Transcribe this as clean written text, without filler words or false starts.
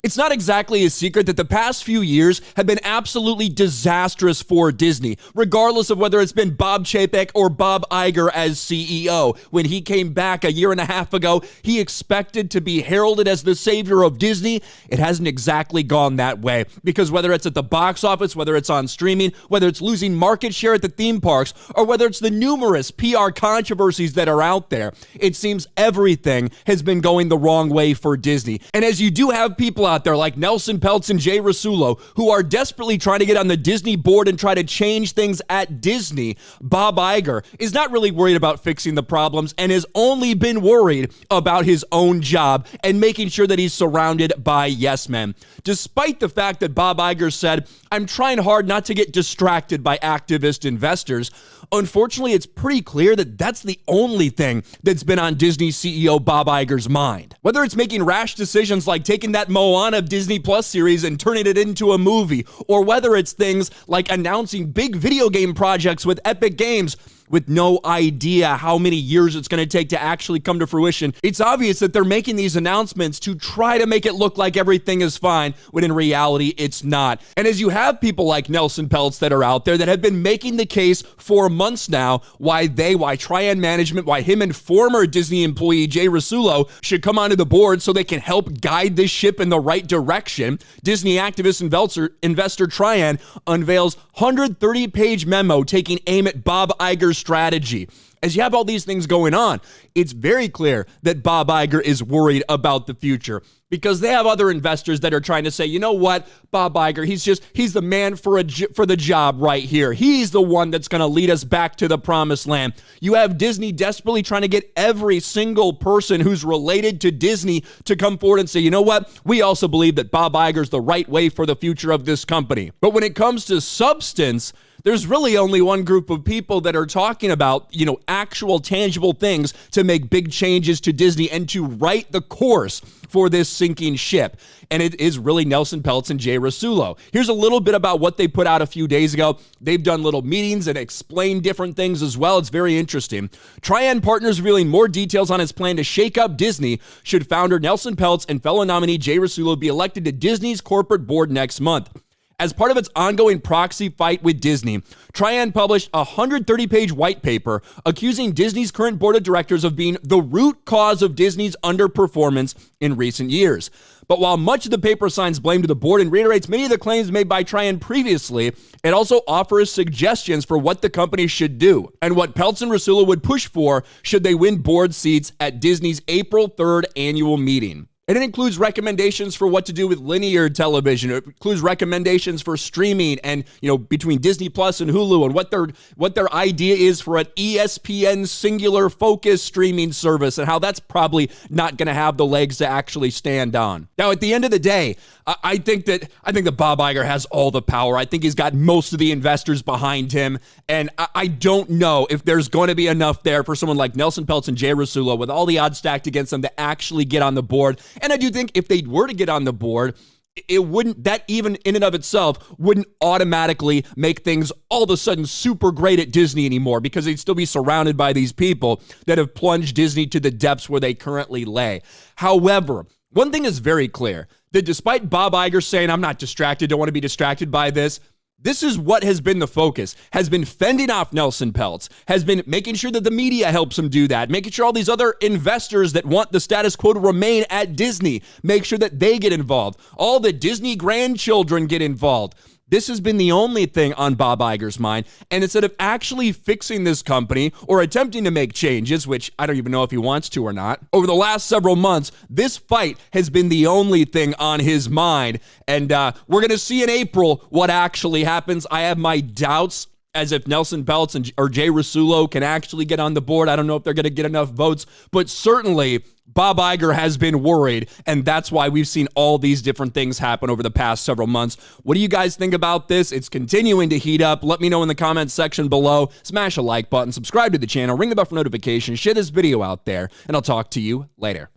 It's not exactly a secret that the past few years have been absolutely disastrous for Disney, regardless of whether it's been Bob Chapek or Bob Iger as CEO. When he came back a year and a half ago, he expected to be heralded as the savior of Disney. It hasn't exactly gone that way, because whether it's at the box office, whether it's on streaming, whether it's losing market share at the theme parks, or whether it's the numerous PR controversies that are out there, it seems everything has been going the wrong way for Disney. And as you do have people out there like Nelson Peltz and Jay Rasulo who are desperately trying to get on the Disney board and try to change things at Disney, Bob Iger is not really worried about fixing the problems and has only been worried about his own job and making sure that he's surrounded by yes men. Despite the fact that Bob Iger said, "I'm trying hard not to get distracted by activist investors," unfortunately, it's pretty clear that that's the only thing that's been on Disney CEO Bob Iger's mind. Whether it's making rash decisions like taking that Moana Disney Plus series and turning it into a movie, or whether it's things like announcing big video game projects with Epic Games with no idea how many years it's going to take to actually come to fruition, it's obvious that they're making these announcements to try to make it look like everything is fine, when in reality, it's not. And as you have people like Nelson Peltz that are out there that have been making the case for months now why Trian Management, why him and former Disney employee Jay Rasulo should come onto the board so they can help guide this ship in the right direction, Disney activist investor Trian unveils 130-page memo taking aim at Bob Iger's strategy. As you have all these things going on, it's very clear that Bob Iger is worried about the future, because they have other investors that are trying to say, you know what, Bob Iger, he's the man for the job right here. He's the one that's going to lead us back to the promised land. You have Disney desperately trying to get every single person who's related to Disney to come forward and say, you know what, we also believe that Bob Iger's the right way for the future of this company. But when it comes to substance, there's really only one group of people that are talking about, actual tangible things to make big changes to Disney and to right the course for this sinking ship. And it is really Nelson Peltz and Jay Rasulo. Here's a little bit about what they put out a few days ago. They've done little meetings and explained different things as well. It's very interesting. Trian Partners revealing more details on its plan to shake up Disney should founder Nelson Peltz and fellow nominee Jay Rasulo be elected to Disney's corporate board next month. As part of its ongoing proxy fight with Disney, Trian published a 130-page white paper accusing Disney's current board of directors of being the root cause of Disney's underperformance in recent years. But while much of the paper assigns blame to the board and reiterates many of the claims made by Trian previously, it also offers suggestions for what the company should do and what Peltz and Rasulo would push for should they win board seats at Disney's April 3rd annual meeting. And it includes recommendations for what to do with linear television. It includes recommendations for streaming and, between Disney Plus and Hulu, and what their idea is for an ESPN singular focus streaming service and how that's probably not going to have the legs to actually stand on. Now, at the end of the day, I think that Bob Iger has all the power. I think he's got most of the investors behind him. And I don't know if there's going to be enough there for someone like Nelson Peltz and Jay Rasulo, with all the odds stacked against them, to actually get on the board. And I do think if they were to get on the board, that even in and of itself wouldn't automatically make things all of a sudden super great at Disney anymore, because they'd still be surrounded by these people that have plunged Disney to the depths where they currently lay. However, one thing is very clear, that despite Bob Iger saying, I'm not distracted, don't want to be distracted by this, this is what has been the focus, has been fending off Nelson Peltz, has been making sure that the media helps him do that, making sure all these other investors that want the status quo to remain at Disney, make sure that they get involved. All the Disney grandchildren get involved. This has been the only thing on Bob Iger's mind, and instead of actually fixing this company or attempting to make changes, which I don't even know if he wants to or not, over the last several months, this fight has been the only thing on his mind, and we're going to see in April what actually happens. I have my doubts as if Nelson Peltz or Jay Rasulo can actually get on the board. I don't know if they're going to get enough votes, but certainly Bob Iger has been worried, and that's why we've seen all these different things happen over the past several months. What do you guys think about this? It's continuing to heat up. Let me know in the comments section below. Smash a like button, subscribe to the channel, ring the bell for notifications, share this video out there, and I'll talk to you later.